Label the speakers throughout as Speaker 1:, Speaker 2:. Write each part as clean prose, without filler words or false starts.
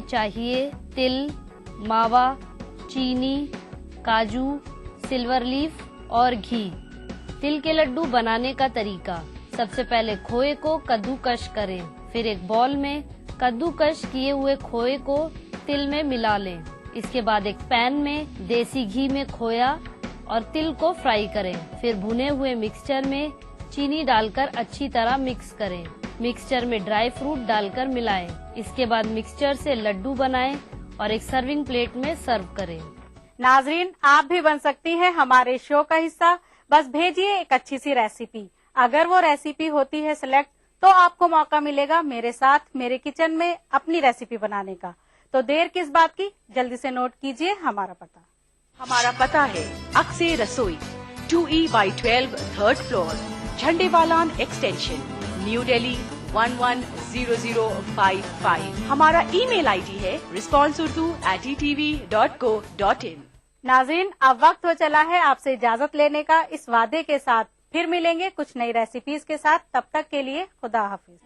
Speaker 1: चाहिए तिल, मावा, चीनी, काजू, सिल्वर लीफ और घी। तिल के लड्डू बनाने का तरीका। सबसे पहले खोए को कद्दूकश करें, फिर एक बॉल में कद्दूकश किए हुए खोए को तिल में मिला लें। इसके बाद एक पैन में देसी घी में खोया और तिल को फ्राई करें, फिर भुने हुए मिक्सचर में चीनी डालकर अच्छी तरह मिक्स करें। मिक्सचर में ड्राई फ्रूट डालकर मिलाएं। इसके बाद मिक्सचर से लड्डू बनाएं और एक सर्विंग प्लेट में सर्व करें।
Speaker 2: नाजरीन, आप भी बन सकती हैं हमारे शो का हिस्सा। बस भेजिए एक अच्छी सी रेसिपी। अगर वो रेसिपी होती है सिलेक्ट तो आपको मौका मिलेगा मेरे साथ मेरे किचन में अपनी रेसिपी बनाने का। तो देर किस बात की, जल्दी से नोट कीजिए हमारा पता।
Speaker 3: हमारा पता है अक्से रसोई 2E/12 3rd floor, Jhandewalan extension, new Delhi 110055। हमारा ईमेल आईडी है responseurdu@etv.co.in।
Speaker 2: नाजरीन, अब वक्त हो चला है आपसे इजाजत लेने का, इस वादे के साथ फिर मिलेंगे कुछ नई रेसिपीज के साथ। तब तक के लिए खुदा हाफिज।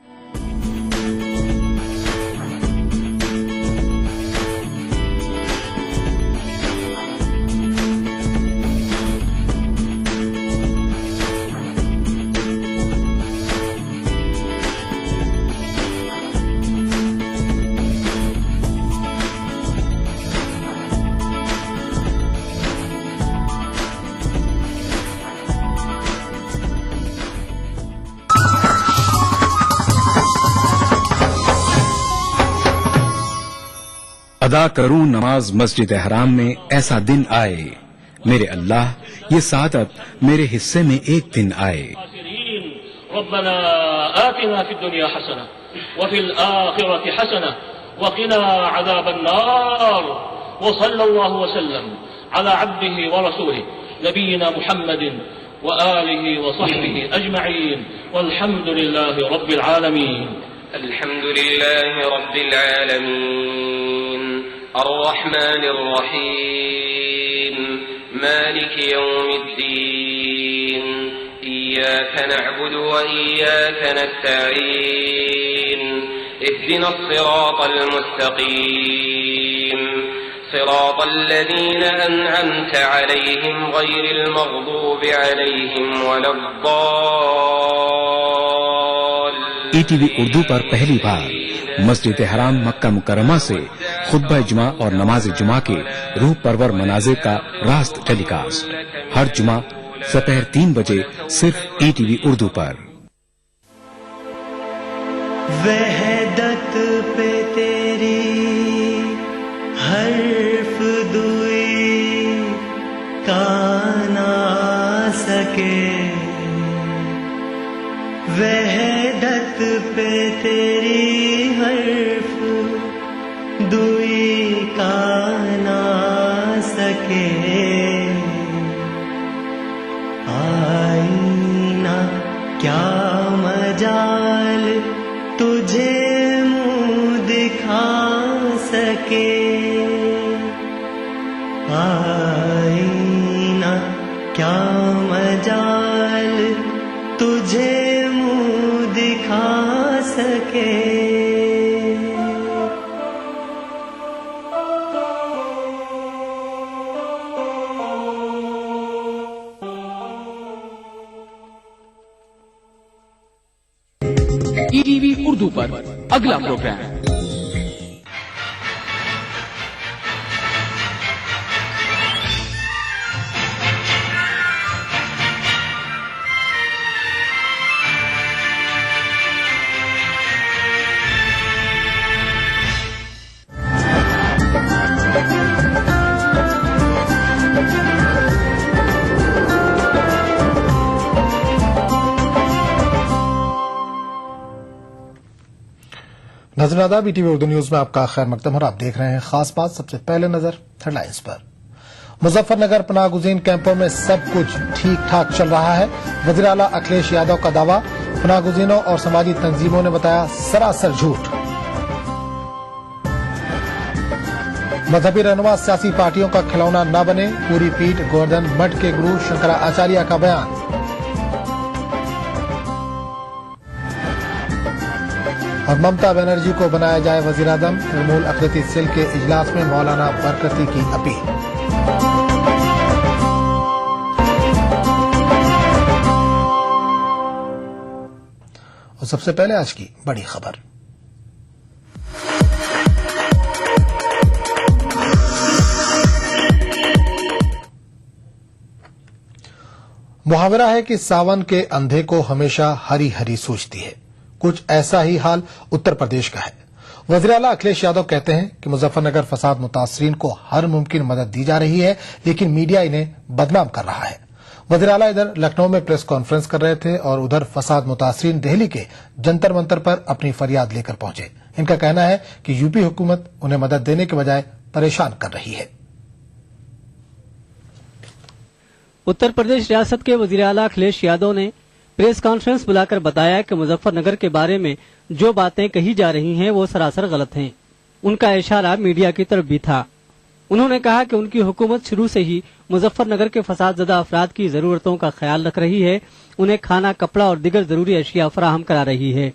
Speaker 4: अदा करूं नमाज मस्जिद हराम में, ऐसा दिन आए मेरे अल्लाह, ये सादत मेरे हिस्से में एक दिन आए।
Speaker 5: रब्बना आतिना फिद दुनिया हसना व फिल आखिरति हसना व क़िना अज़ाबन नार व सल्लल्लाहु व सल्लम अला अब्दिही व रसूलिही नबीना मुहम्मदिन व आलिही व सहबिही अजमईन वल्हम्दुलिल्लाहि रब्बिल आलमीन।
Speaker 6: अल्हम्दुलिल्लाहि रब्बिल आलमीन अर्रहमानिर रहीम मालिकि यौमिद्दीन इय्याक नअबुदु व इय्याक नस्तईन इहदिनस सिरातल मुस्तकीम सिरातल लज़ीना अनअमत अलैहिम गैरिल मग़दूबि अलैहिम वलद्दाल्लीन।
Speaker 4: ETV उर्दू पर पहली बार मस्जिद हराम मक्का मुकर्रमा से खुतबा जुमा और नमाज जुमा के रूह परवर मनाजिर का रास्त टेलीकास्ट हर जुमा दोपहर 3 बजे सिर्फ ETV उर्दू पर।
Speaker 7: वहदत पे तेरी हर्फ दुई का ना सके, वहदत पे तेरी हर्फ दुई का ना सके। आईना क्या मजाल तुझे मुँह दिखा सके, आईना क्या मजाल तुझे मुँह दिखा सके।
Speaker 8: ETV उर्दू पर अगला प्रोग्राम
Speaker 9: नजर आदाब ETV उर्दू न्यूज में आपका खैर मकदम और आप देख रहे हैं खास बात। सबसे पहले नजर हेडलाइंस पर। मुजफ्फरनगर पनाहगुज़ीन कैंपों में सब कुछ ठीक ठाक चल रहा है, वज़ीर आला अखिलेश यादव का दावा। पनाहगुज़ीनों और समाजी तंजीमों ने बताया सरासर झूठ। मजहबी रहनुमा सियासी पार्टियों का खिलौना न बने, पूरी पीठ गोवर्धन मठ के गुरु शंकरा आचार्य का बयान। और ममता बनर्जी को बनाया जाए वजीर आजम, तृणमूल अक़लियती सेल के इजलास में मौलाना बरकती की अपील। और सबसे पहले आज की बड़ी खबर। मुहावरा है कि सावन के अंधे को हमेशा हरी हरी सूझती है। कुछ ऐसा ही हाल उत्तर प्रदेश का है। वज़ीर आला अखिलेश यादव कहते हैं कि मुजफ्फरनगर फसाद मुतासरीन को हर मुमकिन मदद दी जा रही है, लेकिन मीडिया इन्हें बदनाम कर रहा है। वज़ीर आला इधर लखनऊ में प्रेस कॉन्फ्रेंस कर रहे थे और उधर फसाद मुतासरीन दिल्ली के जंतर मंतर पर अपनी फरियाद लेकर पहुंचे। इनका कहना है कि यूपी हुकूमत उन्हें मदद देने के बजाय परेशान कर रही है।
Speaker 10: उत्तर प्रदेश रियासत के वज़ीर आला अखिलेश यादव ने प्रेस कॉन्फ्रेंस बुलाकर बताया कि मुजफ्फरनगर के बारे में जो बातें कही जा रही हैं वो सरासर गलत हैं। उनका इशारा मीडिया की तरफ भी था। उन्होंने कहा कि उनकी हुकूमत शुरू से ही मुजफ्फरनगर के फसादज़दा अफराद की जरूरतों का ख्याल रख रही है, उन्हें खाना, कपड़ा और दीगर जरूरी अशिया फराहम करा रही है।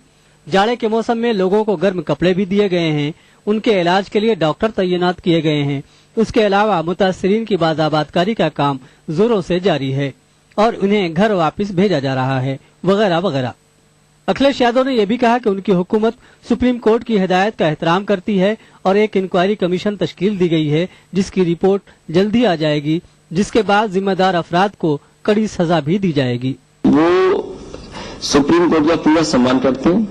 Speaker 10: जाड़े के मौसम में लोगों को गर्म कपड़े भी दिए गए हैं, उनके इलाज के लिए डॉक्टर तैनात किए गए हैं। उसके अलावा मुतासरीन की बाज़ाबातकारी का काम जोरों से जारी है और उन्हें घर वापस भेजा जा रहा है, वगैरह वगैरह। अखिलेश यादव ने यह भी कहा कि उनकी हुकूमत सुप्रीम कोर्ट की हिदायत का एहतराम करती है और एक इंक्वायरी कमीशन तश्कील दी गई है, जिसकी रिपोर्ट जल्दी आ जाएगी, जिसके बाद जिम्मेदार अफराद को कड़ी सजा भी दी जाएगी।
Speaker 11: वो सुप्रीम कोर्ट का पूरा सम्मान करते हैं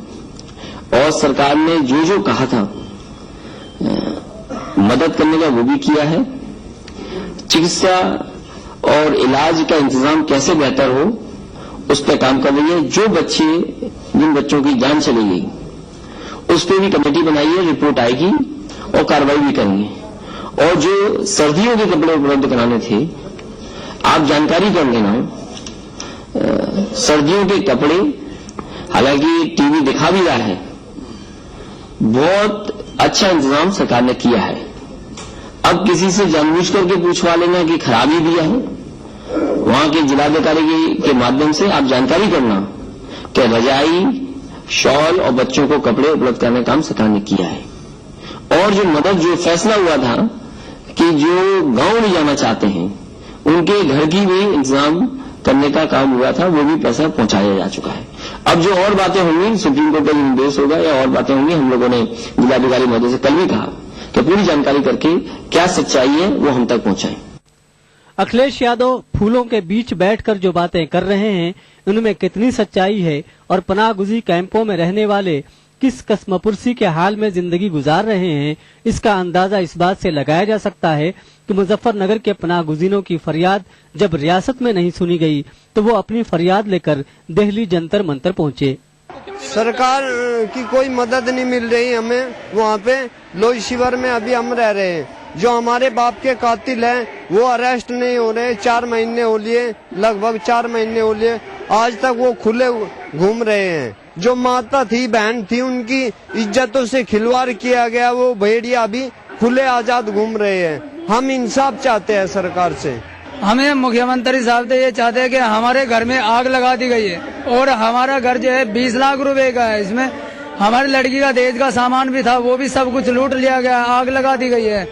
Speaker 11: और सरकार ने जो जो कहा था मदद करने का वो भी किया है। चिकित्सा और इलाज का इंतजाम कैसे बेहतर हो उस पर काम कर रही है। जिन बच्चों की जान चली गई उस पर भी कमेटी बनाई है, रिपोर्ट आएगी और कार्रवाई भी करेंगे। और जो सर्दियों के कपड़े उपलब्ध कराने थे, आप जानकारी कर लेना, सर्दियों के कपड़े, हालांकि टीवी दिखा भी रहा है, बहुत अच्छा इंतजाम सरकार ने किया है। अब किसी से जानबूझ करके पूछवा लेना कि खराबी दिया है, वहां के जिलाधिकारी के माध्यम से आप जानकारी करना कि रजाई, शॉल और बच्चों को कपड़े उपलब्ध करने का काम सरकार ने किया है। और जो फैसला हुआ था कि जो गांव में जाना चाहते हैं उनके घर की भी इंतजाम करने का काम हुआ था, वो भी पैसा पहुंचाया जा चुका है। अब जो और बातें होंगी, सुप्रीम कोर्ट का निर्देश होगा या और बातें होंगी, हम लोगों ने जिलाधिकारी महोदय से कल भी कहा कि पूरी जानकारी करके क्या सच्चाई है वो हम तक पहुंचाएं।
Speaker 10: अखिलेश यादव फूलों के बीच बैठकर जो बातें कर रहे हैं उनमें कितनी सच्चाई है और पनाहगुजी कैंपों में रहने वाले किस कस्मपुरसी के हाल में जिंदगी गुजार रहे हैं, इसका अंदाजा इस बात से लगाया जा सकता है कि मुजफ्फरनगर के पनाहगुजीनों की फरियाद जब रियासत में नहीं सुनी गई तो वो अपनी फरियाद लेकर दिल्ली जंतर मंतर पहुंचे।
Speaker 12: सरकार की कोई मदद नहीं मिल रही हमें। वहाँ पे लोई शिविर में अभी हम रह रहे हैं। जो हमारे बाप के कातिल हैं वो अरेस्ट नहीं हो रहे। 4 महीने हो लिए, लगभग 4 महीने हो लिए, आज तक वो खुले घूम रहे हैं। जो माता थी, बहन थी, उनकी इज्जतों से खिलवाड़ किया गया, वो भेड़िया अभी खुले आजाद घूम रहे हैं। हम इंसाफ चाहते हैं सरकार से।
Speaker 13: हमें मुख्यमंत्री साहब से ये चाहते हैं कि हमारे घर में आग लगा दी गई है और हमारा घर जो है 20 लाख रुपए का है। इसमें हमारी लड़की का दहेज का सामान भी था, वो भी सब कुछ लूट लिया गया, आग लगा दी गई है।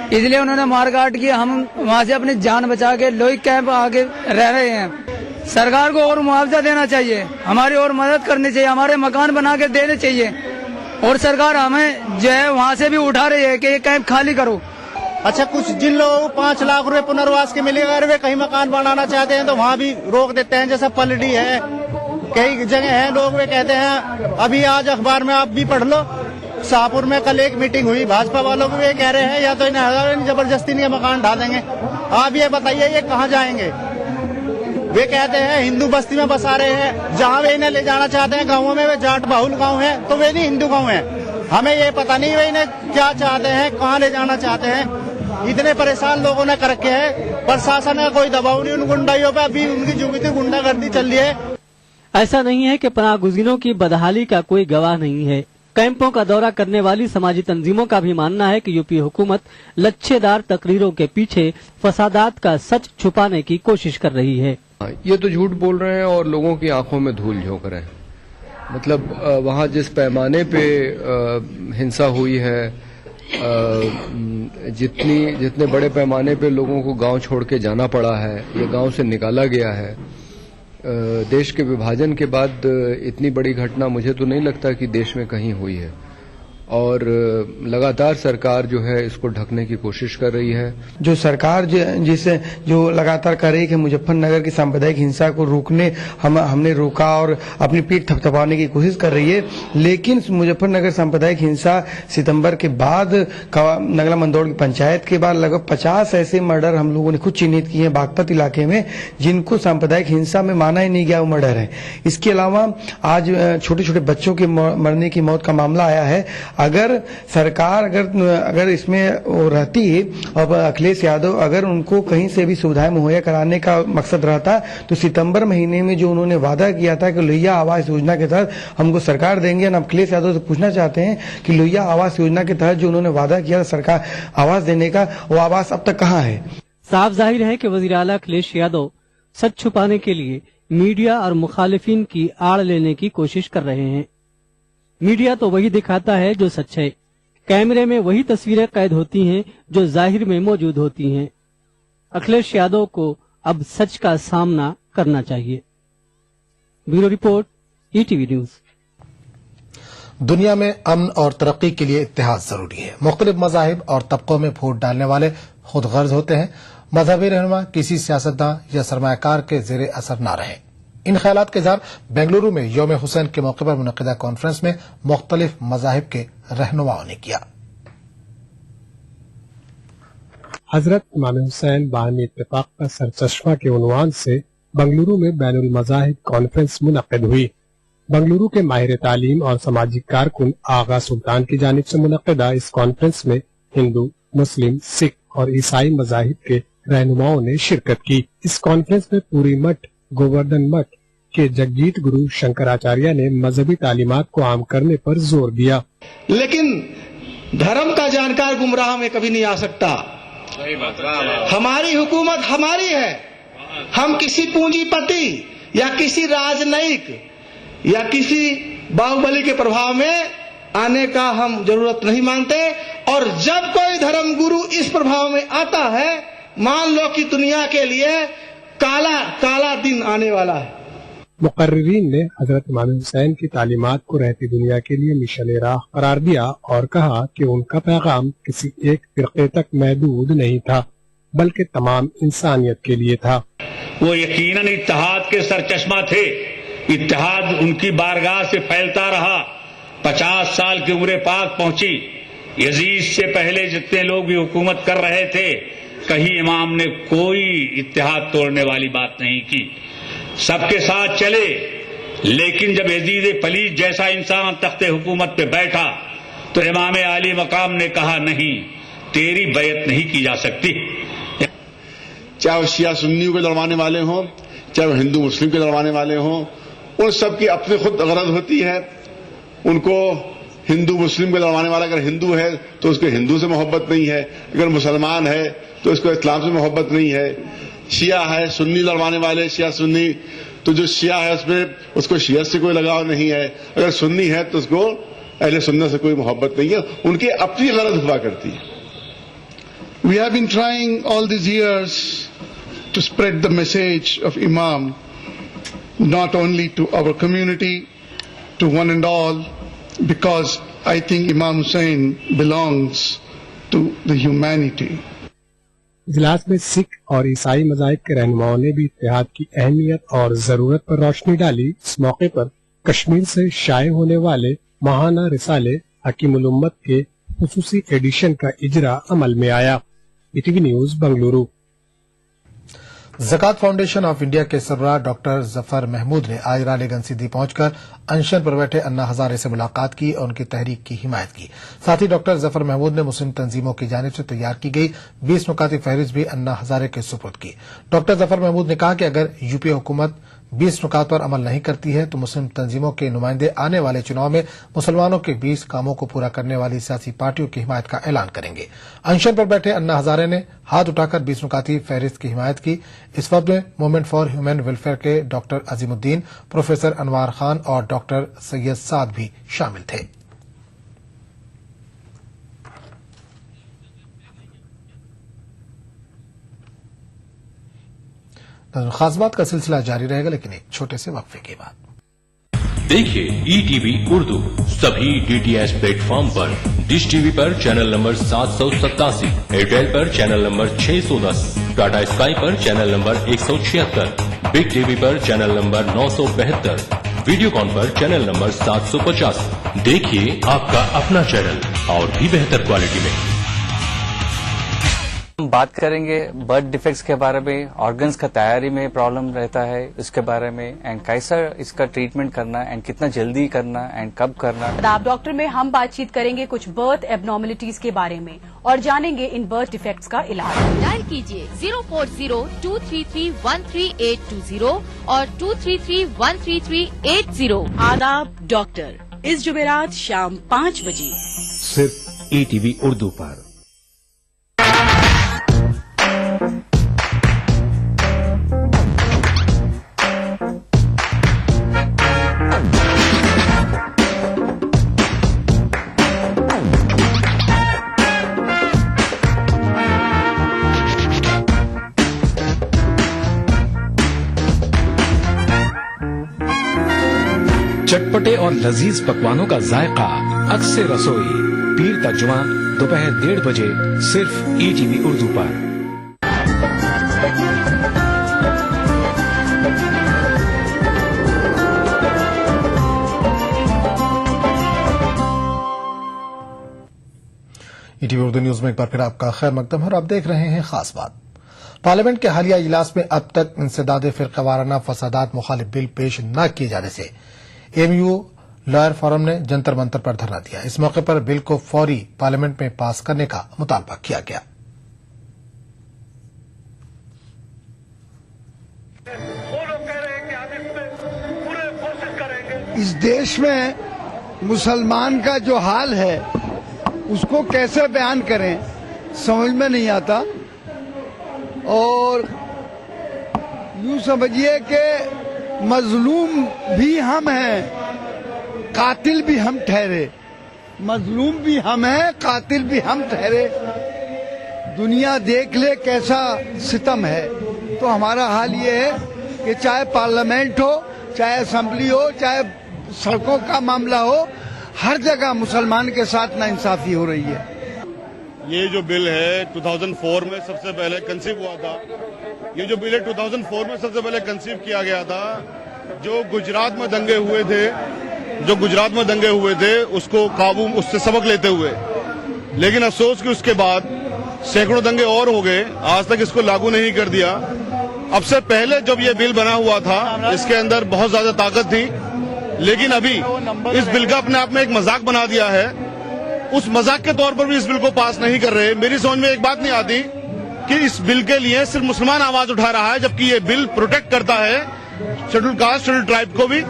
Speaker 13: इसलिए उन्होंने मारकाट की। हम वहाँ से अपनी जान बचा के लोई कैंप आके रह रहे हैं। सरकार को और मुआवजा देना चाहिए, हमारी और मदद करनी चाहिए, हमारे मकान बना के देने चाहिए। और सरकार हमें जो है वहाँ से भी उठा रही है कि ये कैंप खाली करो।
Speaker 14: अच्छा, कुछ जिन लोगों को 5 लाख रुपए पुनर्वास के मिलेगा, अगर वे कहीं मकान बनाना चाहते हैं तो वहाँ भी रोक देते हैं। जैसा पलड़ी है, कई जगह है, लोग वे कहते हैं, अभी आज अखबार में आप भी पढ़ लो, शाहपुर में कल एक मीटिंग हुई, भाजपा वालों को वे कह रहे हैं या तो इन्हें जबरदस्ती नहीं मकान ढा देंगे। आप ये बताइए ये कहाँ जाएंगे? वे कहते हैं हिंदू बस्ती में बसा रहे हैं, जहाँ वे इन्हें ले जाना चाहते हैं गाँवों में वे जाट बाहुल गाँव है, तो वे नहीं हिंदू गाँव है। हमें ये पता नहीं वे इन्हें क्या चाहते हैं, कहाँ ले जाना चाहते हैं। इतने परेशान लोगों ने कर रखे हैं, प्रशासन का कोई दबाव नहीं उन गुंडाइयों पे। अभी उनकी जुगती गुंडागर्दी चल रही है।
Speaker 10: ऐसा नहीं है कि पनाहगुजीनों की बदहाली का कोई गवाह नहीं है। कैंपों का दौरा करने वाली समाजी तंजीमों का भी मानना है कि यूपी हुकूमत लच्छेदार तकरीरों के पीछे फसादात का सच छुपाने की कोशिश कर रही है।
Speaker 15: ये तो झूठ बोल रहे हैं और लोगों की आंखों में धूल झोंक रहे हैं। مطلب وہاں جس پیمانے پہ ہنسا ہوئی ہے، جتنے بڑے پیمانے پہ لوگوں کو گاؤں چھوڑ کے جانا پڑا ہے یا گاؤں سے نکالا گیا ہے، دیش کے وبھاجن کے بعد اتنی بڑی گھٹنا مجھے تو نہیں لگتا کہ دیش میں کہیں ہوئی ہے، اور لگاتار سرکار جو ہے اس کو ڈھکنے کی کوشش کر رہی ہے.
Speaker 16: جو سرکار جو لگاتار کر رہی ہے کہ مظفر نگر کی سامپردائک ہنسا کو روکنے ہم نے روکا اور اپنی پیٹھ تھپتھپانے کی کوشش کر رہی ہے، لیکن مظفر نگر سامپردائک ہنسا ستمبر کے بعد نگلا مندوڑ کی پنچایت کے بعد لگ بھگ 50 ایسے مرڈر ہم لوگوں نے خود چنھت کیے ہیں باغپت علاقے میں، جن کو سامپردائک ہنسا میں مانا ہی نہیں گیا وہ مرڈر ہے. اس کے علاوہ آج چھوٹے چھوٹے بچوں کے مرنے کی موت کا معاملہ آیا ہے. اگر سرکار اگر اس میں رہتی اور اکھلیش یادو اگر ان کو کہیں سے بھی سویدھائیں مہیا کرانے کا مقصد رہتا تو ستمبر مہینے میں جو انہوں نے وعدہ کیا تھا کہ لوہیا آواس یوجنا کے تحت ہم کو سرکار دیں گے، ہم اکھلیش یادو سے پوچھنا چاہتے ہیں کہ لوہیا آواس یوجنا کے تحت جو انہوں نے وعدہ کیا تھا سرکار آواس دینے کا، وہ آواس اب تک کہاں ہے؟
Speaker 10: صاف ظاہر ہے کہ وزیر اعلیٰ اکھلیش یادو سچ چھپانے کے لیے میڈیا اور مخالفین کی آڑ لینے کی کوشش کر رہے ہیں. میڈیا تو وہی دکھاتا ہے جو سچ ہے، کیمرے میں وہی تصویریں قید ہوتی ہیں جو ظاہر میں موجود ہوتی ہیں. اکھلیش یادو کو اب سچ کا سامنا کرنا چاہیے. Bureau report, ETV news.
Speaker 9: دنیا میں امن اور ترقی کے لیے اتحاد ضروری ہے. مختلف مذاہب اور طبقوں میں پھوٹ ڈالنے والے خود غرض ہوتے ہیں. مذہبی رہنما کسی سیاستداں یا سرمایہ کار کے زیر اثر نہ رہیں. ان خیالات کے اظہار بنگلورو میں یوم حسین کے موقع پر منعقدہ کانفرنس میں مختلف مذاہب کے رہنماؤں نے کیا.
Speaker 17: حضرت امام حسین باہمی اتفاق کا سرچشمہ کے عنوان سے بنگلورو میں بین المذاہب کانفرنس منعقد ہوئی. بنگلورو کے ماہر تعلیم اور سماجی کارکن آغا سلطان کی جانب سے منعقدہ اس کانفرنس میں ہندو، مسلم، سکھ اور عیسائی مذاہب کے رہنماؤں نے شرکت کی. اس کانفرنس میں پوری مٹھ گووردھن مٹھ کے جگجیت گرو شنکراچاریہ نے مذہبی تعلیمات کو عام کرنے پر زور دیا.
Speaker 18: لیکن دھرم کا جانکار گمراہ میں کبھی نہیں آ سکتا. ہماری حکومت ہماری ہے. ہم کسی پونجی پتی یا کسی راجنیک یا کسی باہوبلی کے پربھاؤ میں آنے کا ہم ضرورت نہیں مانتے. اور جب کوئی دھرم گرو اس پربھاؤ میں آتا ہے، مان لو کہ دنیا کے لیے کالا دن آنے والا ہے.
Speaker 17: مقررین نے حضرت امام حسین کی تعلیمات کو رہتی دنیا کے لیے مشن راہ قرار دیا اور کہا کہ ان کا پیغام کسی ایک فرقے تک محدود نہیں تھا بلکہ تمام انسانیت کے لیے تھا.
Speaker 19: وہ یقیناً اتحاد کے سرچشمہ تھے. اتحاد ان کی بارگاہ سے پھیلتا رہا. 50 سال کی عمر پاک پہنچی. یزید سے پہلے جتنے لوگ بھی حکومت کر رہے تھے، کہیں امام نے کوئی اتحاد توڑنے والی بات نہیں کی. سب کے ساتھ چلے. لیکن جب یزید پلیت جیسا انسان تخت حکومت پہ بیٹھا تو امام عالی مقام نے کہا نہیں، تیری بیعت نہیں کی جا سکتی.
Speaker 20: چاہے وہ شیعہ سنیوں کے لڑوانے والے ہوں، چاہے وہ ہندو مسلم کے لڑوانے والے ہوں، ان سب کی اپنی خود غرض ہوتی ہے. ان کو ہندو مسلم کے لڑوانے والا اگر ہندو ہے تو اس کو ہندو سے محبت نہیں ہے، اگر مسلمان ہے تو اس کو اسلام سے محبت نہیں ہے. شیعہ ہے، سنی لڑوانے والے شیعہ سنی، تو جو شیعہ ہے اس میں اس کو شیعہ سے کوئی لگاؤ نہیں ہے. اگر سنی ہے تو اس کو اہل سنت سے کوئی محبت نہیں ہے. ان کی اپنی غرض ہوا کرتی ہے.
Speaker 21: We have been trying all these years to spread the message of Imam, not only to our community, to one and all, because I think Imam Hussain belongs to the humanity.
Speaker 17: اجلاس میں سکھ اور عیسائی مذاہب کے رہنماؤں نے بھی اتحاد کی اہمیت اور ضرورت پر روشنی ڈالی. اس موقع پر کشمیر سے شائع ہونے والے ماہانہ رسالے حکیم الامت کے خصوصی ایڈیشن کا اجرا عمل میں آیا. ETV news Bengaluru.
Speaker 9: زکات فاؤنڈیشن آف انڈیا کے سربراہ ڈاکٹر ظفر محمود نے آج رالی گنج سیدھی پہنچ کر انشن پر بیٹھے انا ہزارے سے ملاقات کی اور ان کی تحریک کی حمایت کی. ساتھ ہی ڈاکٹر ظفر محمود نے مسلم تنظیموں کی جانب سے تیار کی گئی 20 نکاتی فہرست بھی انا ہزارے کے سپرد کی. ڈاکٹر ظفر محمود نے کہا کہ اگر UP حکومت 20 नुकात पर अमल नहीं करती है तो मुस्लिम तंजीमों के नुमाइंदे आने वाले चुनाव में मुसलमानों के 20 कामों को पूरा करने वाली सियासी पार्टियों की हिमायत का ऐलान करेंगे। अनशन पर बैठे अन्ना हजारे ने हाथ उठाकर 20 नुकाती फहरिस्त की हिमायत की। इस वक्त में मूवमेंट फॉर ह्यूमन वेलफेयर के डॉक्टर अजीमुद्दीन, प्रोफेसर अनवार खान और डॉक्टर सैयद साद भी शामिल थे। खास बात का सिलसिला जारी रहेगा, लेकिन एक छोटे से वक्फे के बाद।
Speaker 1: देखिए ETV उर्दू सभी DTH प्लेटफॉर्म पर, डिश टीवी पर चैनल नंबर 787, एयरटेल पर चैनल नंबर 610, टाटा स्काई पर चैनल नंबर 176, बिग टीवी पर चैनल नंबर 972, वीडियोकॉन पर चैनल नंबर 750। देखिए आपका अपना चैनल और भी बेहतर क्वालिटी में।
Speaker 22: हम बात करेंगे बर्थ डिफेक्ट्स के बारे में, ऑर्गन्स का तैयारी में प्रॉब्लम रहता है उसके बारे में, एंड कैसा इसका ट्रीटमेंट करना एंड कितना जल्दी करना एंड कब करना।
Speaker 3: आप डॉक्टर में हम बातचीत करेंगे कुछ बर्थ एबनॉर्मलिटीज के बारे में और जानेंगे इन बर्थ डिफेक्ट्स का इलाज।
Speaker 23: डायल कीजिए 040-233-13820 और 233-13380।
Speaker 3: आदाब डॉक्टर, इस जुमेरात शाम 5 बजे
Speaker 4: सिर्फ ETV उर्दू पर। चटपटे और लजीज पकवानों का जायका अक्से रसोई, पीर तक जुमा दोपहर 1:30 बजे सिर्फ ETV उर्दू पर। ETV उर्दू न्यूज में एक बार फिर आपका खैर मकदम है और आप देख रहे हैं खास बात। पार्लियामेंट के हालिया इजलास में अब तक इंसदाद फिरकावाराना फसादात मुखालिफ बिल पेश न किए जाने से AMU लॉयर फोरम ने जंतर मंतर पर धरना दिया। इस मौके पर बिल को फौरी पार्लियामेंट में पास करने का मुतालबा किया गया।
Speaker 24: इस देश में मुसलमान का जो हाल है उसको कैसे बयान करें समझ में नहीं आता, और यूं समझिए कि मजलूम भी हम हैं, कातिल भी हम ठहरे। मजलूम भी हम हैं, कातिल भी हम ठहरे। दुनिया देख ले कैसा सितम है। तो हमारा हाल ये है कि चाहे पार्लियामेंट हो, चाहे असेंबली हो, चाहे सड़कों का मामला हो, हर जगह मुसलमान के साथ नाइंसाफी हो रही है।
Speaker 20: ये जो बिल है 2004 में सबसे पहले कंसीव हुआ था। ये जो बिल है 2004 में सबसे पहले कंसीव किया गया था। जो गुजरात में दंगे हुए थे उसको काबू, उससे सबक लेते हुए, लेकिन अफसोस कि उसके बाद सैकड़ों दंगे और हो गए, आज तक इसको लागू नहीं कर दिया। अब से पहले जब ये बिल बना हुआ था इसके अंदर बहुत ज्यादा ताकत थी, लेकिन अभी इस बिल का अपने आप में एक मजाक बना दिया है। उस मजाक के तौर पर भी इस बिल को पास नहीं कर रहे। मेरी समझ में एक बात नहीं आती कि इस बिल के लिए सिर्फ मुसलमान आवाज उठा रहा है, जबकि ये बिल प्रोटेक्ट करता है शेड्यूल कास्ट, शेड्यूल ट्राइब को भी,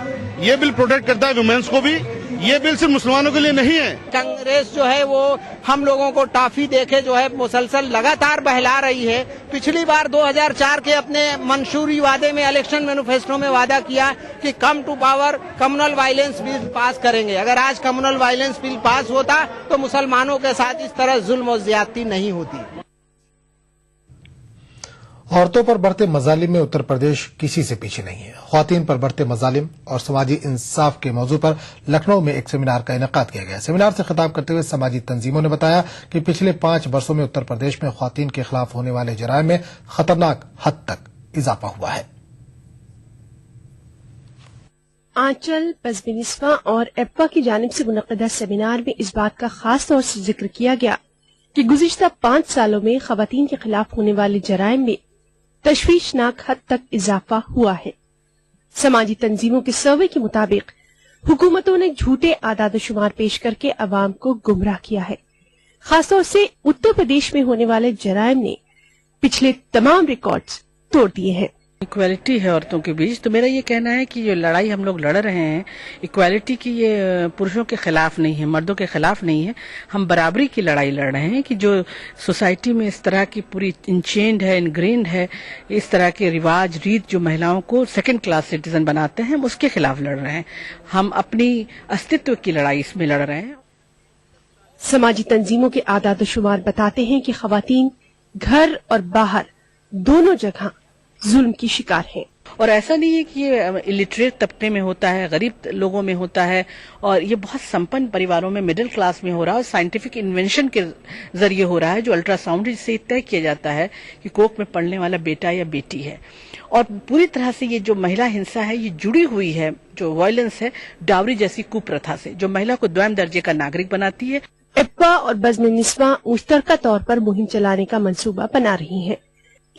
Speaker 20: ये बिल प्रोटेक्ट करता है वुमेन्स को भी। ये बिल सिर्फ मुसलमानों के लिए नहीं है।
Speaker 25: कांग्रेस जो है वो हम लोगों को टाफी देके जो है मुसलसल लगातार बहला रही है। पिछली बार 2004 के अपने मंशूरी वादे में, इलेक्शन मैनिफेस्टो में वादा किया कि come to power communal violence bill pass करेंगे। अगर आज कम्युनल वायलेंस बिल पास होता तो मुसलमानों के साथ इस तरह जुल्म और ज्यादती नहीं होती।
Speaker 9: औरतों पर बढ़ते मजालिम में उत्तर प्रदेश किसी से पीछे नहीं है। ख्वातीन पर बढ़ते मजालिम और समाजी इंसाफ के मौजू पर लखनऊ में एक सेमिनार का इनेकाद किया गया। सेमिनार से खिताब करते हुए समाजी तंजीमों ने बताया कि पिछले 5 वर्षों में उत्तर प्रदेश में ख्वातीन के खिलाफ होने वाले जराइम में खतरनाक हद तक इजाफा हुआ है।
Speaker 26: आंचल, बज़म-ए-निस्वां और एप्पा की जानिब से मुनक़दा सेमिनार में इस बात का खास तौर से जिक्र किया गया कि गुज़िश्ता 5 सालों में ख़वातीन के खिलाफ होने वाले जराइम में तशवीशनाक हद तक इजाफा हुआ है। समाजी तंजीमों के सर्वे के मुताबिक हुकूमतों ने झूठे आदाद शुमार पेश करके अवाम को गुमराह किया है। खासतौर से उत्तर प्रदेश में होने वाले जराइम ने पिछले तमाम रिकॉर्ड्स तोड़ दिए हैं।
Speaker 2: इक्वालिटी है औरतों के बीच, तो मेरा ये कहना है कि जो लड़ाई हम लोग लड़ रहे हैं इक्वालिटी की, ये पुरुषों के खिलाफ नहीं है, मर्दों के खिलाफ नहीं है। हम बराबरी की लड़ाई लड़ रहे हैं कि जो सोसाइटी में इस तरह की पूरी इंचेंड है, इनग्रेन्ड है, इस तरह के रिवाज रीत जो महिलाओं को सेकंड क्लास सिटीजन बनाते हैं, हम उसके खिलाफ लड़ रहे हैं। हम अपनी अस्तित्व की लड़ाई इसमें लड़ रहे हैं।
Speaker 26: समाजी तंजीमों के आदाद शुमार बताते हैं कि खवातीन घर और बाहर दोनों जगह जुल्म की शिकार हैं।
Speaker 2: और ऐसा नहीं है कि ये इलिटरेट तबके में होता है, गरीब लोगों में होता है, और ये बहुत संपन्न परिवारों में, मिडिल क्लास में हो रहा है, और साइंटिफिक इन्वेंशन के जरिए हो रहा है, जो अल्ट्रासाउंड से तय किया जाता है कि कोख में पड़ने वाला बेटा या बेटी है। और पूरी तरह से ये जो महिला हिंसा है ये जुड़ी हुई है, जो वायलेंस है, डावरी जैसी कुप्रथा से, जो महिला को द्वैम दर्जे का नागरिक बनाती है।
Speaker 26: एप्पा और बज़्म-ए-निस्वां मुश्तरका तौर पर मुहिम चलाने का मंसूबा बना रही हैं।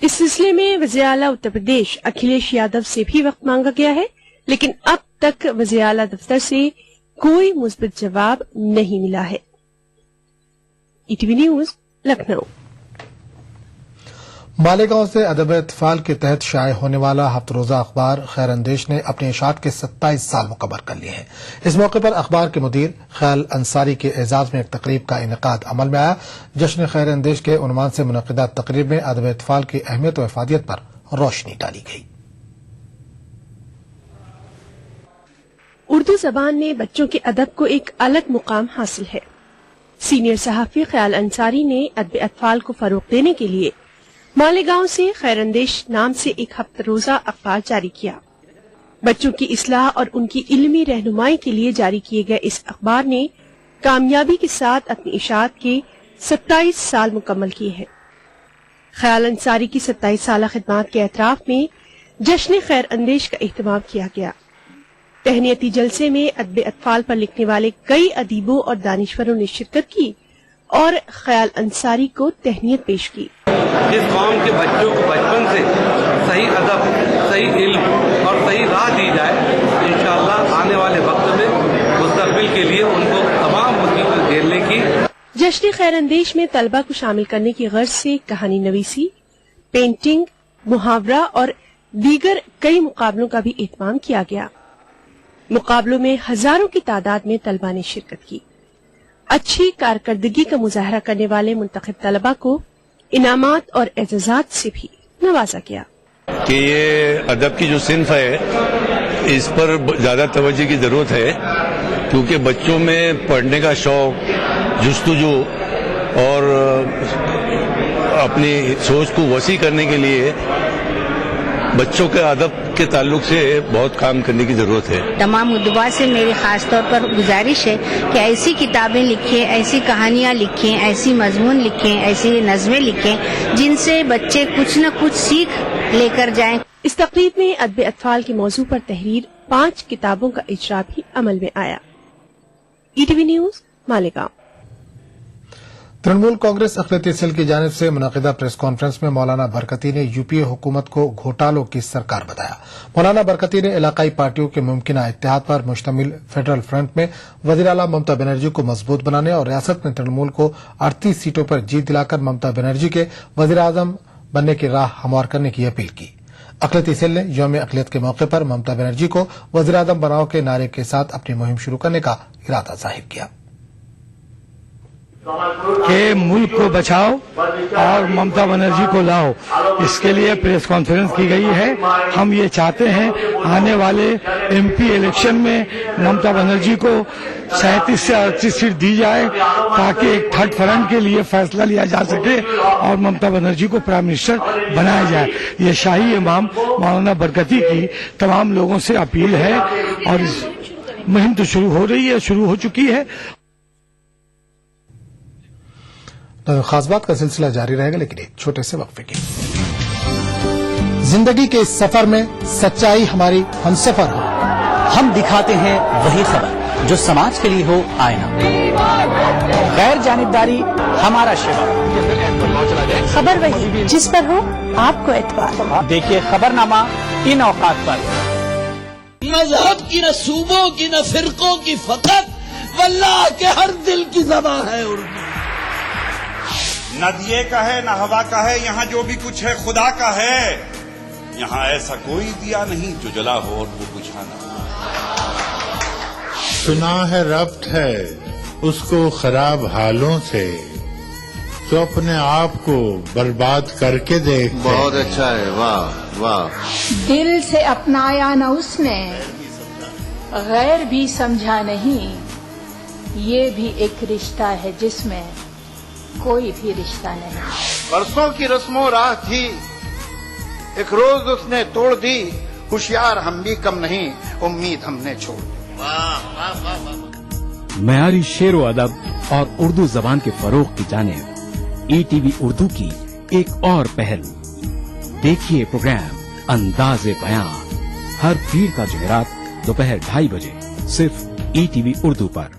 Speaker 26: इस सिलसिले में वज़ीर आला उत्तर प्रदेश अखिलेश यादव से भी वक्त मांगा गया है, लेकिन अब तक वज़ीर आला दफ्तर से कोई मुस्बित जवाब नहीं मिला है। ETV news Lucknow.
Speaker 9: मालेगांव से अदब-ए-इत्फाल के तहत शाये होने वाला हफ्त रोजा अखबार खैर अंदेश ने अपनी इशाअत के 27 साल मुकम्मल कर लिए हैं। इस मौके पर अखबार के मुदीर खैल अंसारी के एजाज में एक तकरीब का इनेकाद अमल में आया। जश्न खैर अंदेश के उन्वान से मुनक़िदा तकरीब में अदब-ए-इत्फाल की अहमियत और इफादियत पर रोशनी डाली गई।
Speaker 26: उर्दू जबान में बच्चों के अदब को एक अलग मुकाम हासिल है। सीनियर सहाफी खयाल अंसारी ने अदब-ए-इत्फाल को फरोग देने के लिए मालेगांव से खैरअंदेश नाम से एक हफ्ता रोजा अखबार जारी किया। बच्चों की इस्लाह और उनकी इल्मी रहनुमाई के लिए जारी किए गए इस अखबार ने कामयाबी के साथ अपनी इशाअत के 27 साल मुकम्मल किए हैं। खयाल अंसारी की 27 साल खिदमत के एतराफ में जश्न खैर अंदेश का एहतमाम किया गया। तहनीयती जलसे में अदब-ए-इत्फाल पर लिखने वाले कई अदीबों और दानिश्वरों ने शिरकत की और खयाल अंसारी को तहनीयत पेश की।
Speaker 5: जिस कौम के बच्चों को बचपन से सही अदब, सही इल्म और सही राह दी जाए, इंशाअल्लाह आने वाले वक्त में मुस्तकबिल के लिए उनको तमाम मुसीबत झेलने की।
Speaker 26: जश्न खैर अंदेश में तलबा को शामिल करने की गर्ज से कहानी नवीसी, पेंटिंग, मुहावरा और दीगर कई मुकाबलों का भी एहतमाम किया गया। मुकाबलों में हजारों की तादाद में तलबा ने शिरकत की। अच्छी कारकर्दगी का मुजाहरा करने वाले मुंतखब तलबा को इनामात और एजाजात से भी नवाजा गया।
Speaker 6: कि ये अदब की जो सिन्फ है इस पर ज्यादा तवज्जो की जरूरत है, क्योंकि बच्चों में पढ़ने का शौक, जुस्तजू और अपनी सोच को वसी करने के लिए बच्चों के अदब के ताल्लुक से बहुत काम करने की जरूरत है।
Speaker 7: तमाम उद्दबा से मेरी खास तौर पर गुजारिश है कि ऐसी किताबें लिखें, ऐसी कहानियां लिखें, ऐसी मजमून लिखें, ऐसी नज़में लिखें जिनसे बच्चे कुछ न कुछ सीख लेकर जाएं।
Speaker 26: इस तकरीब में अदब-ए-इत्फाल के मौजू पर तहरीर 5 किताबों का इजरा भी अमल में आया। ETV news Malegaon.
Speaker 9: तृणमूल कांग्रेस अक़लियती सेल की जानिब से मुनक़िदा प्रेस कॉन्फ्रेंस में मौलाना बरकती ने यूपीए हुकूमत को घोटालों की सरकार बताया। मौलाना बरकती ने इलाकाई पार्टियों के मुमकिना इत्तेहाद पर मुश्तमिल फेडरल फ्रंट में वज़ीर आला ममता बनर्जी को मजबूत बनाने और रियासत में तृणमूल को 38 सीटों पर जीत दिलाकर ममता बनर्जी के वज़ीर आज़म बनने की राह हमवार करने की अपील की। अक़लियती सेल ने यौम अक़लियत के मौके पर ममता बनर्जी को वज़ीर आज़म बनाओ के नारे के साथ अपनी मुहिम शुरू करने का इरादा जाहिर किया
Speaker 16: कि मुल्क को बचाओ और ममता बनर्जी को लाओ, इसके लिए प्रेस कॉन्फ्रेंस की गई है। हम ये चाहते हैं आने वाले एमपी इलेक्शन में ममता बनर्जी को 37 से 38 सीट दी जाए ताकि एक थर्ड फ्रंट के लिए फैसला लिया जा सके और ममता बनर्जी को प्राइम मिनिस्टर बनाया जाए। ये शाही इमाम मौलाना बरकती की तमाम लोगों से अपील है और इस मुहिम तो शुरू हो रही है, शुरू हो चुकी है।
Speaker 9: खास बात का सिलसिला जारी रहेगा, लेकिन एक छोटे से वक्फे के। जिंदगी के इस सफर में सच्चाई हमारी हमसफर हो।
Speaker 8: हम दिखाते हैं वही खबर जो समाज के लिए हो आईना। गैर जानिबदारी हमारा शिवा।
Speaker 26: खबर वही जिस पर हो आपको एतबार।
Speaker 8: देखिए खबरनामा इन औकात पर।
Speaker 11: मजहब की न सूबों की न फिरकों की फकत वल्लाह के हर दिल की ज़बान है उर्दू।
Speaker 27: न दिए का है न हवा का है, यहाँ जो भी कुछ है खुदा का है।
Speaker 10: یہاں ایسا کوئی دیا نہیں جو جلا ہو اور وہ بجھا نہ ہو.
Speaker 12: سنا ہے ربط ہے اس کو خراب حالوں سے جو اپنے آپ کو برباد کر کے دیکھتے.
Speaker 13: بہت اچھا ہے. واہ واہ.
Speaker 14: دل سے اپنایا نہ اس نے غیر بھی سمجھا نہیں. یہ بھی ایک رشتہ ہے جس میں کوئی بھی رشتہ نہیں.
Speaker 13: برسوں کی رسم و راہ تھی ایک روز اس نے توڑ دی. ہوشیار ہم بھی کم نہیں امید ہم نے چھوڑ دی.
Speaker 4: معیاری شعر و ادب اور اردو زبان کے فروغ کی جانب ای ٹی وی اردو کی ایک اور پہل. دیکھیے پروگرام انداز بیاں ہر پیر کا جمعرات دوپہر 2:30 بجے صرف ای ٹی وی اردو پر.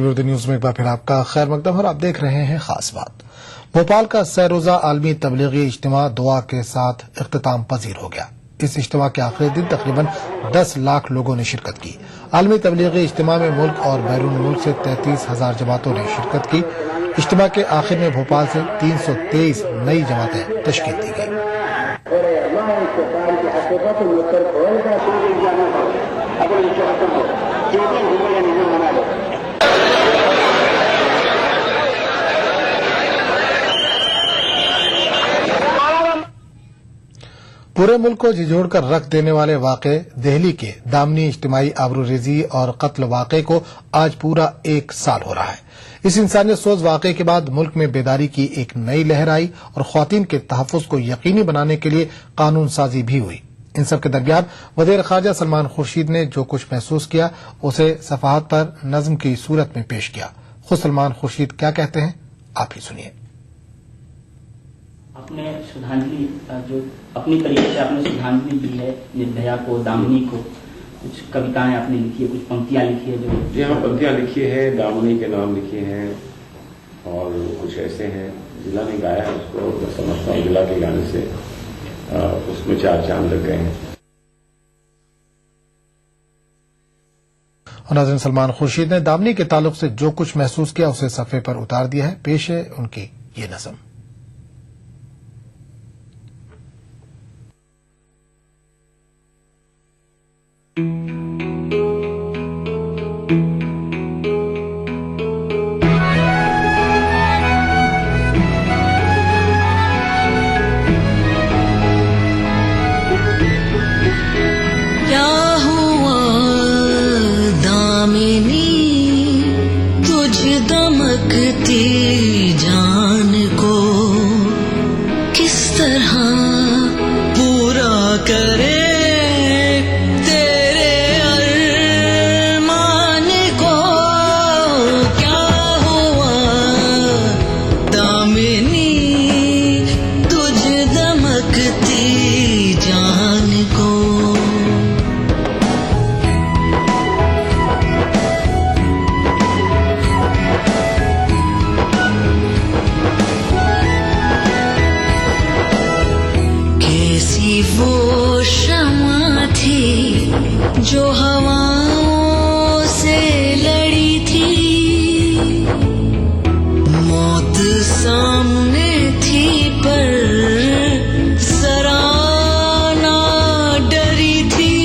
Speaker 9: اردو نیوز میں ایک بار پھر آپ کا خیر مقدم اور آپ دیکھ رہے ہیں خاص بات. بھوپال کا سہ روزہ عالمی تبلیغی اجتماع دعا کے ساتھ اختتام پذیر ہو گیا. اس اجتماع کے آخری دن تقریباً 10 لاکھ لوگوں نے شرکت کی. عالمی تبلیغی اجتماع میں ملک اور بیرون ملک سے 33,000 جماعتوں نے شرکت کی. اجتماع کے آخر میں بھوپال سے 323 نئی جماعتیں تشکیل دی گئی. پورے ملک کو جھنجھوڑ کر رکھ دینے والے واقعے دہلی کے دامنی اجتماعی آبروریزی اور قتل واقعے کو آج پورا 1 سال ہو رہا ہے. اس انسانیت سوز واقعے کے بعد ملک میں بیداری کی ایک نئی لہر آئی اور خواتین کے تحفظ کو یقینی بنانے کے لیے قانون سازی بھی ہوئی. ان سب کے درمیان وزیر خارجہ سلمان خورشید نے جو کچھ محسوس کیا اسے صفحات پر نظم کی صورت میں پیش کیا. خود سلمان خورشید کیا کہتے ہیں آپ ہی سنیے.
Speaker 15: آپ نے شردھانجلی جو اپنی طریقے سے آپ نے شردھانجلی دی ہے نردھیا کو دامنی کو کچھ کویتائیں آپ نے لکھی ہے کچھ پنکتیاں لکھی ہے جو
Speaker 18: جی ہاں پنکتیاں لکھی ہے دامنی کے نام لکھے ہیں اور کچھ ایسے ہیں ضلع نے گایا ہے اس کو میں سمجھتا ہوں ضلع کے گانے سے اس میں 4 چاند لگ گئے ہیں.
Speaker 9: اور ناظرین سلمان خورشید نے دامنی کے تعلق سے جو کچھ محسوس کیا اسے صفحے پر اتار دیا ہے. پیش ہے ان کی یہ نظم.
Speaker 27: جو ہواؤں سے لڑی تھی موت سامنے تھی پر ذرا نہ ڈری تھی